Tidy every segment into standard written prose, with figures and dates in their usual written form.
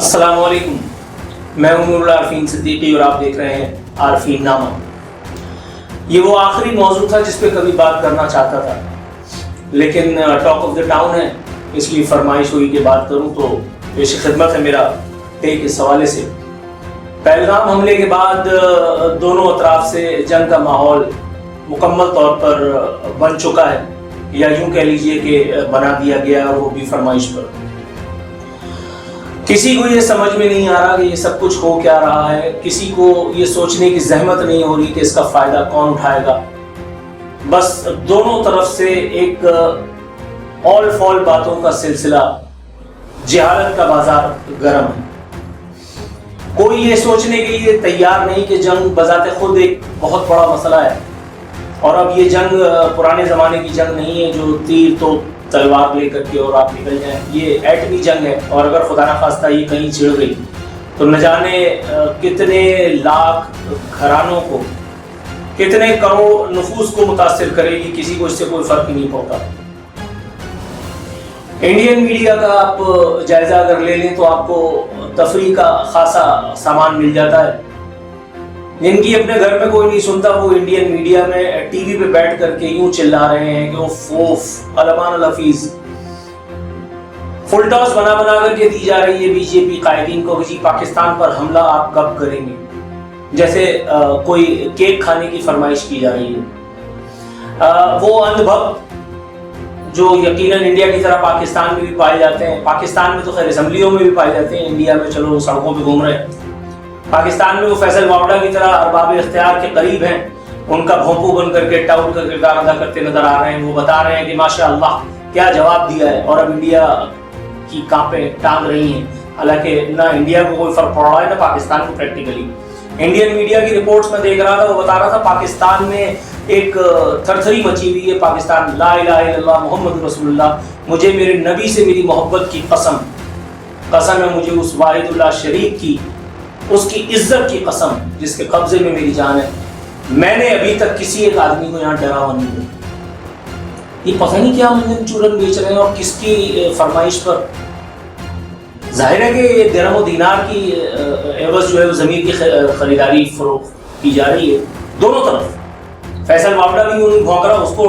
अस्सलाम वालेकुम, मैं हूं नूरुल आरफीन सिद्दीकी और आप देख रहे हैं आरफीन नामा। ये वो आखिरी मौजू था जिस पे कभी बात करना चाहता था, लेकिन टॉक ऑफ द टाउन है, इसलिए फरमाइश हुई कि बात करूं। तो पेश खिदमत है मेरा टेक इस हवाले से। पहलगाम हमले के बाद दोनों अतराफ से जंग का माहौल मुकम्मल तौर पर बन चुका है, या यूं कह लीजिए कि बना दिया गया, और वो भी फरमाइश पर। किसी को ये समझ में नहीं आ रहा कि ये सब कुछ हो क्या रहा है, किसी को ये सोचने की जहमत नहीं हो रही कि इसका फायदा कौन उठाएगा। बस दोनों तरफ से एक ऑल फॉल बातों का सिलसिला, जहालत का बाजार गर्म है। कोई ये सोचने के लिए तैयार नहीं कि जंग बजाते खुद एक बहुत बड़ा मसला है, और अब ये जंग पुराने जमाने की जंग नहीं है जो तीर तो तलवार लेकर के और आप निकल जाएं। ये एटमी जंग है, और अगर खुदा ना खास्ता ये कहीं छिड़ गई तो न जाने कितने लाख घरानों को, कितने करोड़ नफूस को मुतासिर करेगी। किसी को इससे कोई फर्क नहीं पड़ता। इंडियन मीडिया का आप जायजा अगर ले लें तो आपको तफरीह का खासा सामान मिल जाता है। जिनकी अपने घर में कोई नहीं सुनता, वो इंडियन मीडिया में टीवी पे बैठ करके यूं चिल्ला रहे हैं कि वो अलमान अल हफीज। फुल टॉस बना बना करके दी जा रही है बीजेपी कायदीन को कि जी पाकिस्तान पर हमला आप कब करेंगे, जैसे कोई केक खाने की फरमाइश की जा रही है। वो अंधभक्त जो यकीनन इंडिया की तरह पाकिस्तान में भी पाए जाते हैं, पाकिस्तान में तो खैर असम्बलियों में भी पाए जाते हैं, इंडिया में चलो सड़कों पे घूम रहे हैं। पाकिस्तान में वो फैसल वावड़ा की तरह अरबाब इख्तियार के करीब हैं, उनका भोंपू बन करके टाउट का किरदार अदा करते नजर आ रहे हैं। वो बता रहे हैं कि माशाअल्लाह क्या जवाब दिया है, और अब इंडिया की कांपे टांग रही हैं। हालांकि ना इंडिया को कोई फर्क पड़ रहा है ना पाकिस्तान को प्रैक्टिकली। इंडियन मीडिया की रिपोर्ट्स में देख रहा था, वो बता रहा था पाकिस्तान में एक थरथरी मची हुई है। पाकिस्तान ला इलाहा इल्लल्लाह मुहम्मद रसूलुल्लाह, मुझे मेरे नबी से मेरी मोहब्बत की कसम है मुझे उस वाहिदुल्लाह शरीक की, उसकी इज्जत की कसम जिसके कब्जे में मेरी जान है, मैंने अभी तक किसी एक आदमी को यहाँ डरा हुआ नहीं दिया। ये पता नहीं क्या मंजन चूरन बेच रहे हैं और किसकी फरमाइश पर। जाहिर है कि ये दिरहम और दीनार की एवज जो है वो जमीन की खरीदारी फरोख्त की जा रही है दोनों तरफ। फैसल वावड़ा भी यूं भौंक रहा, उसको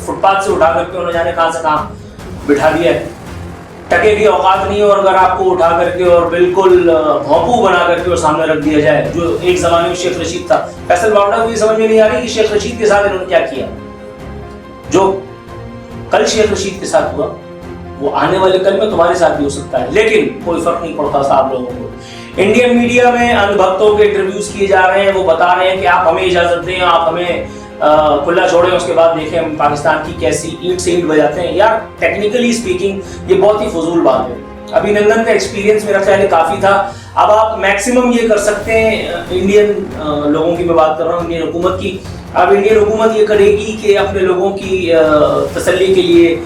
फुटपाथ से उठा करके उन्होंने जाने कहाँ से कहाँ बिठा दिया है। टके की औकात नहीं है, और अगर आपको उठा करके और बिल्कुल भौंपू बना करके और सामने रख दिया जाए, जो एक जमाने में शेख रशीद था। फैसल वावड़ा को ये समझ में नहीं आ रही कि शेख रशीद के साथ इन्होंने क्या किया। जो कल शेख रशीद के साथ हुआ वो आने वाले कल में तुम्हारे साथ भी हो सकता है, लेकिन कोई फर्क नहीं पड़ता साहब लोगों को। इंडियन मीडिया में अंधभक्तों के इंटरव्यूज किए जा रहे हैं, वो बता रहे हैं कि आप हमें इजाजत दें, आप हमें खुला छोड़े, उसके बाद देखें हम पाकिस्तान की कैसी ईंट से ईंट बजाते हैं। यार टेक्निकली स्पीकिंग ये बहुत ही फजूल बात है। अभिनंदन का एक्सपीरियंस मेरा ख्याल काफी था। अब आप मैक्सिमम ये कर सकते हैं, इंडियन लोगों की मैं बात कर रहा हूँ, इंडियन हुकूमत की। अब इंडियन हुकूमत ये करेगी कि अपने लोगों की तसल्ली के लिए,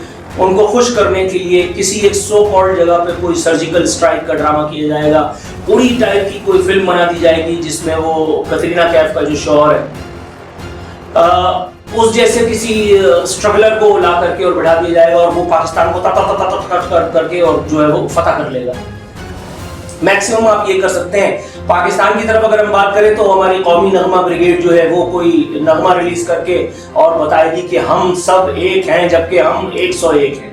उनको खुश करने के लिए किसी एक सो कॉल्ड जगह पे कोई सर्जिकल स्ट्राइक का ड्रामा किया जाएगा, उड़ी टाइप की कोई फिल्म बना दी जाएगी जिसमें वो कतरीना कैफ का जो शौहर है उस जैसे किसी स्ट्रगलर को ला करके और बिठा दिया जाएगा, और वो पाकिस्तान को तट करके और जो है वो फतह कर लेगा। मैक्सिमम आप ये कर सकते हैं। पाकिस्तान की तरफ अगर हम बात करें तो हमारी कौमी नगमा ब्रिगेड जो है वो कोई नगमा रिलीज करके और बताएगी कि हम सब एक हैं, जबकि हम 101 हैं।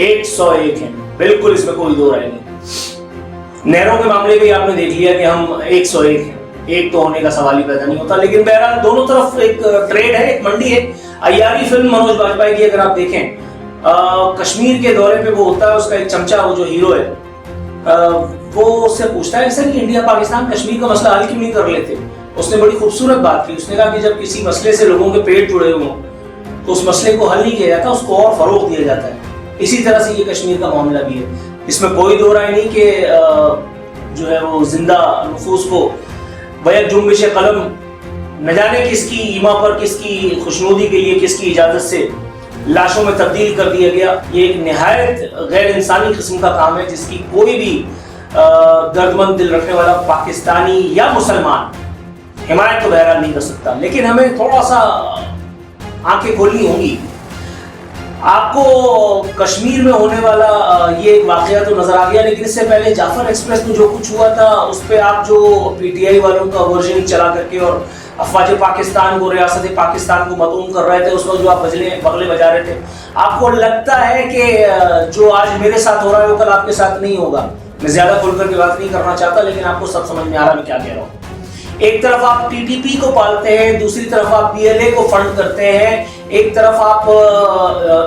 101 हैं, बिल्कुल इसमें कोई दो राय नहीं। नहरों के मामले में आपने देख लिया कि हम 101 हैं, एक तो होने का सवाल ही पैदा नहीं होता। लेकिन बहरहाल दोनों तरफ एक ट्रेड है, एक मंडी है। अय्यारी फिल्म मनोज बाजपेयी की अगर आप देखें, कश्मीर के दौरे पे वो होता है, उसका एक चमचा वो जो हीरो है वो उससे पूछता है सर इंडिया पाकिस्तान कश्मीर का मसला हल क्यों नहीं कर लेते। उसने बड़ी खूबसूरत बात की, उसने कहा कि जब किसी मसले से लोगों के पेट जुड़े हों तो उस मसले को हल नहीं किया जाता, उसको और फरोग दिया जाता है। इसी तरह से ये कश्मीर का मामला भी है, इसमें कोई दो राय नहीं कि जो है वो जिंदा नफूस को बैक जुम्बिश कलम न जाने किसकी ईमा पर, किसकी खुशनुदी के लिए, किसकी इजाजत से लाशों में तब्दील कर दिया गया। ये एक निहायत गैर इंसानी किस्म का काम है जिसकी कोई भी दर्दमंद दिल रखने वाला पाकिस्तानी या मुसलमान हिमायत तो बहरहाल नहीं कर सकता। लेकिन हमें थोड़ा सा आंखें खोलनी होंगी। آپ کو کشمیر میں ہونے والا یہ ایک واقعہ تو نظر آ گیا، لیکن اس سے پہلے جعفر ایکسپریس میں جو کچھ ہوا تھا اس پہ آپ جو پی ٹی آئی والوں کا ورژن چلا کر کے اور افواج پاکستان کو، ریاست پاکستان کو مدعو کر رہے تھے، اس وقت جو آپ بغلے بجا رہے تھے، آپ کو لگتا ہے کہ جو آج میرے ساتھ ہو رہا ہے وہ کل آپ کے ساتھ نہیں ہوگا؟ میں زیادہ کھل کر کے بات نہیں کرنا چاہتا، لیکن آپ کو سب سمجھ میں آ رہا میں کیا کہہ رہا ہوں۔ ایک طرف آپ ٹی ٹی پی کو پالتے ہیں، دوسری طرف آپ پی ایل اے کو فنڈ کرتے ہیں، ایک طرف آپ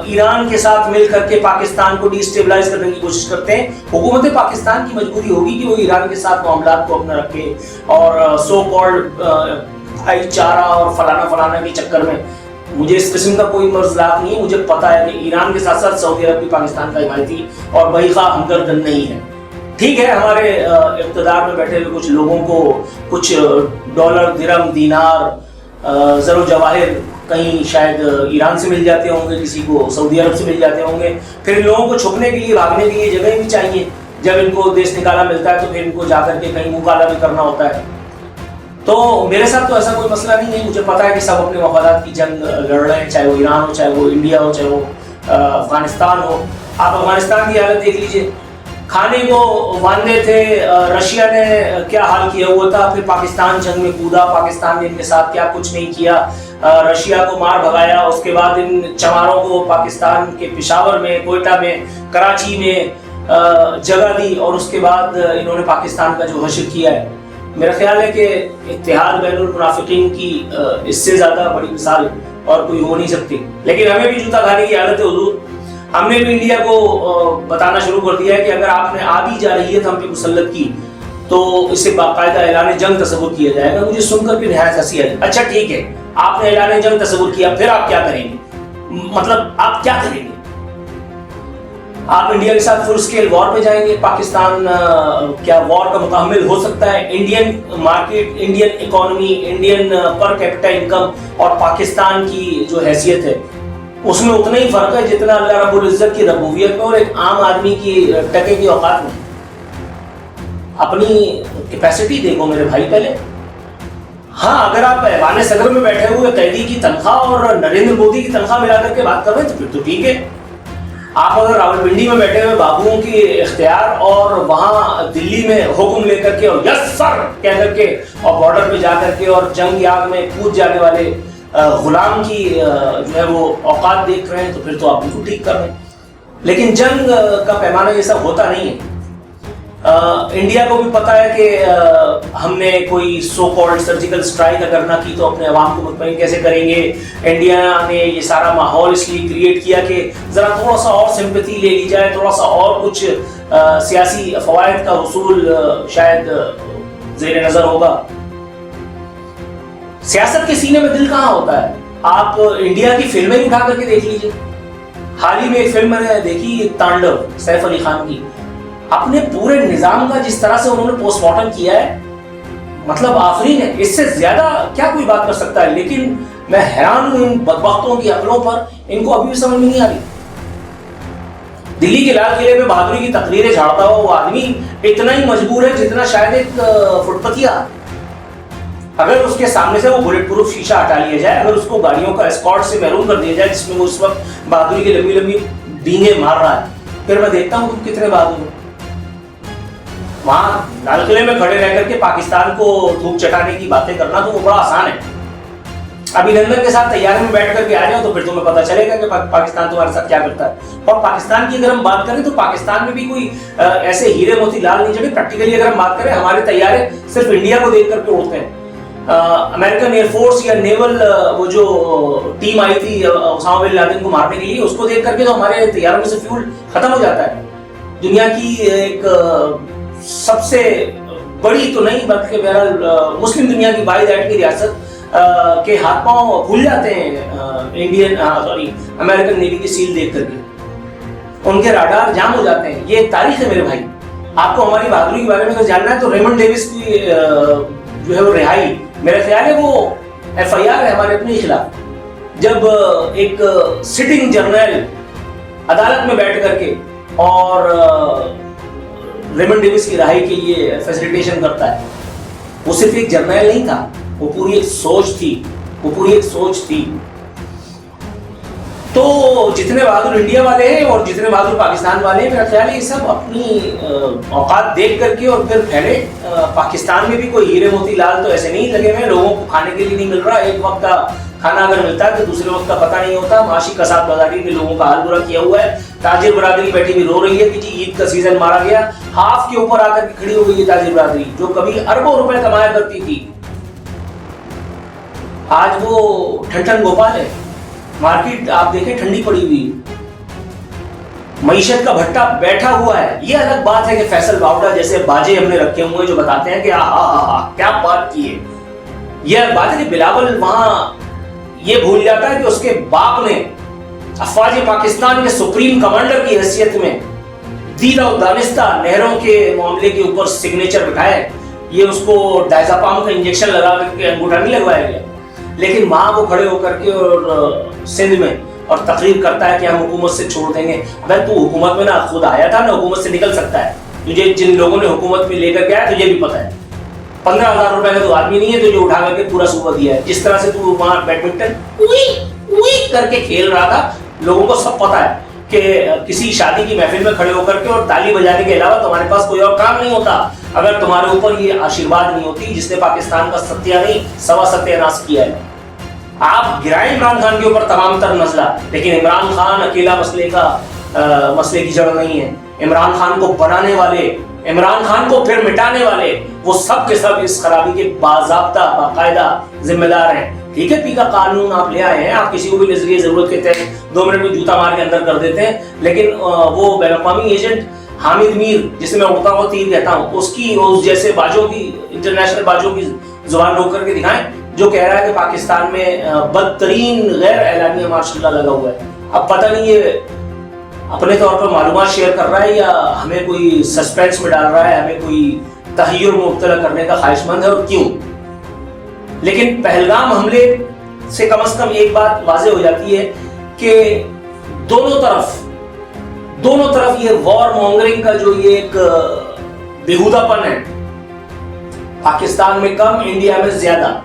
ایران کے ساتھ مل کر کے پاکستان کو ڈی اسٹیبلائز کرنے کی کوشش کرتے ہیں۔ حکومت پاکستان کی مجبوری ہوگی کہ وہ ایران کے ساتھ معاملات کو اپنا رکھے اور سو کالڈ بھائی چارہ اور فلانا کے چکر میں، مجھے اس قسم کا کوئی مرضات نہیں ہے۔ مجھے پتا ہے کہ ایران کے ساتھ ساتھ سعودی عرب بھی پاکستان کا حمایتی اور بھائی خواہ ہمدرد نہیں ہے۔ ٹھیک ہے، ہمارے اقتدار میں بیٹھے ہوئے کچھ لوگوں کو کچھ ڈالر، درہم، دینار، زر و جواہر کہیں شاید ایران سے مل جاتے ہوں گے، کسی کو سعودی عرب سے مل جاتے ہوں گے، پھر ان لوگوں کو چھپنے کے لیے، بھاگنے کے لیے جگہ بھی چاہیے۔ جب ان کو دیش نکالا ملتا ہے تو پھر ان کو جا کر کے کہیں منہ کالا بھی کرنا ہوتا ہے۔ تو میرے ساتھ تو ایسا کوئی مسئلہ نہیں ہے، مجھے پتا ہے کہ سب اپنے مفادات کی جنگ لڑ رہے ہیں، چاہے وہ ایران ہو، چاہے وہ انڈیا ہو، چاہے وہ افغانستان ہو۔ آپ افغانستان کی حالت دیکھ لیجئے، کھانے کو باندھے تھے، رشیا نے کیا حال کیا ہوا تھا، پھر پاکستان جنگ میں کودا، پاکستان نے ان کے ساتھ کیا کچھ نہیں کیا، رشیا کو مار بھگایا، اس کے بعد ان چماروں کو پاکستان کے پشاور میں، کوئٹہ میں، کراچی میں جگہ دی، اور اس کے بعد انہوں نے پاکستان کا جو حشر کیا ہے۔ میرا خیال ہے کہ اتحاد بین المنافقین کی اس سے زیادہ بڑی مثال اور کوئی ہو نہیں سکتی، لیکن ہمیں بھی جوتا کھانے کی عادت ہے حضور۔ ہم نے بھی انڈیا کو بتانا شروع کر دیا ہے کہ اگر آپ نے آدھی جارحیت ہم پہ مسلط کی تو اسے باقاعدہ اعلان جنگ تصور کیا جائے گا۔ مجھے سن کر بھی نہایت ہنسی آئی۔ اچھا ٹھیک ہے، آپ نے اعلان جنگ تصور کیا، پھر آپ کیا کریں گے؟ مطلب آپ کیا کریں گے؟ آپ انڈیا کے ساتھ فل اسکیل وار پہ جائیں گے؟ پاکستان کیا وار کا متحمل ہو سکتا ہے؟ Indian market, Indian economy, Indian per capita income اور پاکستان کی جو حیثیت ہے اس میں اتنا ہی فرق ہے جتنا اللہ رب العزت کی ربوبیت میں اور ایک عام آدمی کی ٹکے کی اوقات میں۔ اپنی کیپیسٹی دیکھو میرے بھائی پہلے۔ ہاں، اگر آپ ایوان صدر میں بیٹھے ہوئے قیدی کی تنخواہ اور نریندر مودی کی تنخواہ ملا کر کے بات کر رہے ہیں تو پھر تو ٹھیک ہے۔ آپ اگر راولپنڈی میں بیٹھے ہوئے بابوؤں کی اختیار اور وہاں دلی میں حکم لے کر کے اور یس سر کہہ کر کے اور بارڈر پہ جا کر کے اور جنگ کی آگ میں کود جانے والے غلام کی جو ہے وہ اوقات دیکھ رہے ہیں تو پھر تو آپ بالکل ٹھیک کر رہے ہیں۔ لیکن جنگ کا پیمانہ یہ سب ہوتا نہیں ہے۔ انڈیا کو بھی پتا ہے کہ ہم نے کوئی سو کالڈ سرجیکل اسٹرائک اگر نہ کی تو اپنے عوام کو مطمئن کیسے کریں گے۔ انڈیا نے یہ سارا ماحول اس لیے کریٹ کیا کہ ذرا تھوڑا سا اور سمپیتھی لے لی جائے، تھوڑا سا اور کچھ سیاسی فوائد کا حصول شاید زیر نظر ہوگا۔ سیاست کے سینے میں دل کہاں ہوتا ہے؟ آپ انڈیا کی فلمیں اٹھا کر کے دیکھ لیجئے۔ حال ہی میں ایک فلم میں نے دیکھی تانڈو، سیف علی خان کی۔ اپنے پورے نظام کا جس طرح سے انہوں نے پوسٹ مارٹم کیا ہے، مطلب آفرین ہے، اس سے زیادہ کیا کوئی بات کر سکتا ہے؟ لیکن میں حیران ہوں ان بدبختوں کی عقلوں پر، ان کو ابھی بھی سمجھ میں نہیں آ رہی۔ دلی کے لال قلعے میں بہادری کی تقریریں جھاڑتا ہوا وہ آدمی اتنا ہی مجبور ہے جتنا شاید ایک فٹ پتیا۔ اگر اس کے سامنے سے وہ بلٹ پروف شیشہ ہٹا لیا جائے، اگر اس کو گاڑیوں کا اسکارٹ سے محروم کر دیا جائے جس میں وہ اس وقت بہادری کی لمبی لمبی ڈینگیں مار رہا ہے، پھر میں دیکھتا ہوں کہ کتنے بہادر ہو۔ وہاں لال قلعے میں کھڑے رہ کر کے پاکستان کو دھوپ چٹانے کی باتیں کرنا تو وہ بڑا آسان ہے۔ ابھی لندن کے ساتھ طیارے میں بیٹھ کر کے آ جاؤ تو پھر تمہیں پتہ چلے گا کہ پاکستان تمہارے ساتھ کیا کرتا ہے۔ اور پاکستان کی اگر ہم بات کریں تو پاکستان میں بھی کوئی ایسے ہیرے موتی لال نہیں چڑھے۔ پریکٹیکلی اگر ہم بات کریں، ہمارے طیارے صرف انڈیا کو دیکھ کر کے اڑتے ہیں۔ امریکن ایئر فورس یا نیول وہ جو ٹیم آئی تھی اسامہ بن لادن کو مارنے کے لیے، اس کو دیکھ کر کے تو ہمارے طیاروں میں سے فیول ختم ہو جاتا ہے۔ دنیا کی ایک سب سے بڑی تو نہیں بلکہ بہرحال مسلم دنیا کی بائی ایٹ کی ریاست کے ہاتھ پاؤں کھل جاتے ہیں امریکن نیوی کی سیل دیکھ کر کے، ان کے راڈار جام ہو جاتے ہیں۔ یہ تاریخ ہے میرے بھائی۔ آپ کو ہماری بہادری کے بارے میں اگر جاننا ہے تو ریمنڈ ڈیوس کی جو ہے وہ رہائی، میرا خیال ہے وہ ایف آئی آر ہے ہمارے اپنے خلاف، جب ایک سٹنگ جرنیل عدالت میں بیٹھ کر کے اور ریمنڈ ڈیوس کی رہائی کے لیے فیسیلیٹیشن کرتا ہے۔ وہ صرف ایک جرنیل نہیں تھا، وہ پوری ایک سوچ تھی، وہ پوری ایک سوچ تھی۔ تو तो जितने बहादुर इंडिया वाले हैं और जितने बहादुर पाकिस्तान वाले हैं, मेरा ख्याल है ये सब अपनी औकात देख करके और फिर फैले। पाकिस्तान में भी कोई हीरे मोती लाल तो ऐसे नहीं लगे हुए, लोगों को खाने के लिए नहीं मिल रहा, एक वक्त का खाना अगर मिलता है तो दूसरे वक्त का पता नहीं होता। माशी कसाब बाजारी में लोगों का हाल बुरा किया हुआ है। ताजिर बरादरी बैठी भी रो रही है कि जी ईद का सीजन मारा गया। हाफ के ऊपर आकर के खड़ी हो गई है ताजिर बरादरी, जो कभी अरबों रुपए कमाया करती थी, आज वो ठन गोपाल है। मार्केट आप देखें ठंडी पड़ी हुई, मईशत का भट्टा बैठा हुआ है। ये अलग बात है कि फैसल बावड़ा जैसे बाजे हमने रखे हुए हैं जो बताते हैं कि क्या बात की है। यह बात है कि बिलावल वहां ये भूल जाता है कि उसके बाप ने अफवाज पाकिस्तान के सुप्रीम कमांडर की हैसियत में दीदा और दानिस्ता नहरों के मामले के ऊपर सिग्नेचर बिठाया। ये उसको डायजापाम का इंजेक्शन लगा करके अंगूठा नहीं लगवाया गया, लेकिन वहां वो खड़े होकर के और सिंध में और तकरीर करता है कि हम हुकूमत से छोड़ देंगे। अबे तू हुकूमत में ना खुद आया था ना, हुकूमत से निकल सकता है। तुझे जिन लोगों ने हुकूमत में लेकर गया तुझे भी पता है। 15,000 रुपए का तो आदमी नहीं है तुझे उठा करके पूरा सूबा दिया है। जिस तरह से तू वहां बैडमिंटन उई करके खेल रहा था, लोगों को सब पता है कि किसी शादी की महफिल में खड़े होकर के और ताली बजाने के अलावा तुम्हारे पास कोई और काम नहीं होता अगर तुम्हारे ऊपर ये आशीर्वाद नहीं होती जिसने पाकिस्तान का सत्या नहीं सवा सत्यानाश किया है। आप गिराए इमरान खान के ऊपर तमाम तर नजला, लेकिन इमरान खान अकेला मसले की जड़ नहीं है। इमरान खान को बनाने वाले, इमरान खान को फिर मिटाने वाले, वो सब के सब इस खराबी के बाज़ाब्ता बाकायदा जिम्मेदार हैं। ठीक है, पी का कानून आप ले आए हैं, आप किसी को भी नजरिए जरूरत के तहत 2 मिनट में जूता मार के अंदर कर देते हैं, लेकिन वो बैनुल-अक़वामी एजेंट हामिद मीर, जिसे मैं उड़ता हुआ तीर कहता हूँ, उसकी उस जैसे बाजों की, इंटरनेशनल बाजों की जुबान रोक करके दिखाएं जो कह रहा है कि पाकिस्तान में बदतरीन गैर एलानिया मार्शल लगा हुआ है। अब पता नहीं ये अपने तौर पर मालूमात शेयर कर रहा है या हमें कोई सस्पेंस में डाल रहा है, हमें कोई तहय्युर में मुब्तला करने का ख्वाहिशमंद है और क्यों। लेकिन पहलगाम हमले से कम एक बात वाज़ेह हो जाती है कि दोनों तरफ ये वॉर मॉन्गरिंग का जो ये एक बेहुदापन है, पाकिस्तान में कम, इंडिया में ज्यादा,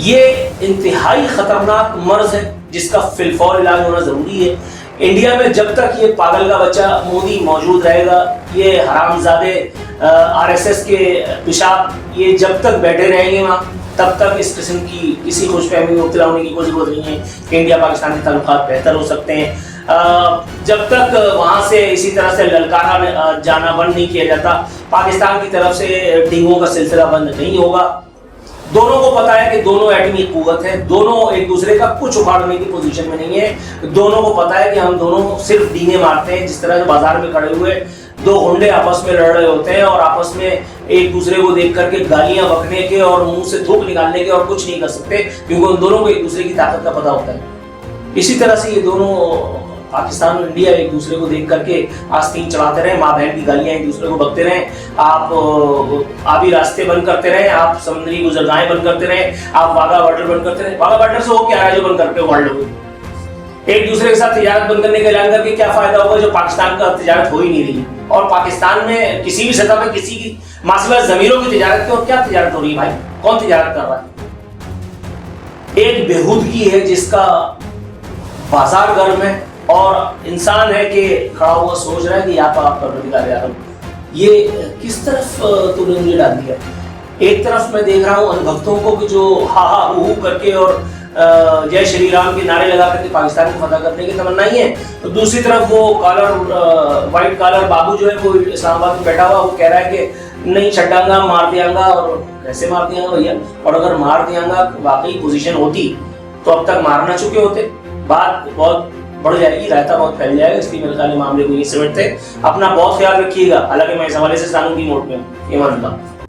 ये इंतहाई खतरनाक मर्ज है जिसका फिलफौर इलाज होना जरूरी है। इंडिया में जब तक ये पागल का बच्चा मोदी मौजूद रहेगा, ये हरामजादे आरएसएस के पिशाब ये जब तक बैठे रहेंगे वहाँ, तब तक इस किस्म की किसी खुशफहमी में मुब्तला होने की कोई जरूरत नहीं है कि इंडिया पाकिस्तान के ताल्लुकात बेहतर हो सकते हैं। जब तक वहां से इसी तरह से ललकारा जाना बंद नहीं किया जाता, पाकिस्तान की तरफ से ढींगों का सिलसिला बंद नहीं होगा। दोनों को पता है कि दोनों एटमी कुव्वत है, दोनों एक दूसरे का कुछ उखाड़ने की पोजीशन में नहीं है। दोनों को पता है कि हम दोनों सिर्फ डींगे मारते हैं। जिस तरह से बाजार में खड़े हुए 2 गुंडे आपस में लड़ रहे होते हैं और आपस में एक दूसरे को देख करके गालियां बकने के और मुंह से थूक निकालने के और कुछ नहीं कर सकते, क्योंकि उन दोनों को एक दूसरे की ताकत का पता होता है। इसी तरह से ये दोनों पाकिस्तान और इंडिया एक दूसरे को देख करके आस्तीन चढ़ाते रहे, माँ बहन की गालियां एक दूसरे को बकते रहे, आप आबी रास्ते बंद करते रहे, आप समुद्री गुजरगाहें बंद करते रहे, आप वाघा बॉर्डर बंद करते रहे। वाघा बॉर्डर से हो क्या है जो बंद करते हो वर्ल्ड में? एक दूसरे के साथ तिजारत बंद करने का ऐलान करके क्या फायदा होगा जो पाकिस्तान का तिजारत हो ही नहीं रही। और पाकिस्तान में किसी भी सतह पर किसी की मासिवा जमीरों की तिजारत की और क्या तिजारत हो रही है भाई? कौन तिजारत कर रहा है? एक बेहूदगी है जिसका बाजार गर्म है और इंसान है कि खड़ा हुआ सोच रहा है कि यहाँ पर आपका प्रतिकार ये किस तरफ तूने मुझे डाल दिया। एक तरफ मैं देख रहा हूँ अनुभक्तों को कि जो हा हा हू करके और जय श्री राम के नारे लगा करके पाकिस्तान को फतह करने की तमन्नाई है, तो दूसरी तरफ वो व्हाइट कॉलर बाबू जो है वो इस्लामाबाद में बैठा हुआ वो कह रहा है कि नहीं छड्डांगा, मार दियांगा। और कैसे मार दियांगा भैया? और अगर मार दियांगा वाकई पोजीशन होती तो अब तक मारना चुके होते। बात बहुत बढ़ जाएगी, रायता बहुत फैल जाएगा, इसलिए मेरे ख्याल मामले को ये समेटते। अपना बहुत ख्याल रखिएगा। हालांकि मैं इस हवाले से सानू की मोड में ईमान अल्लाह।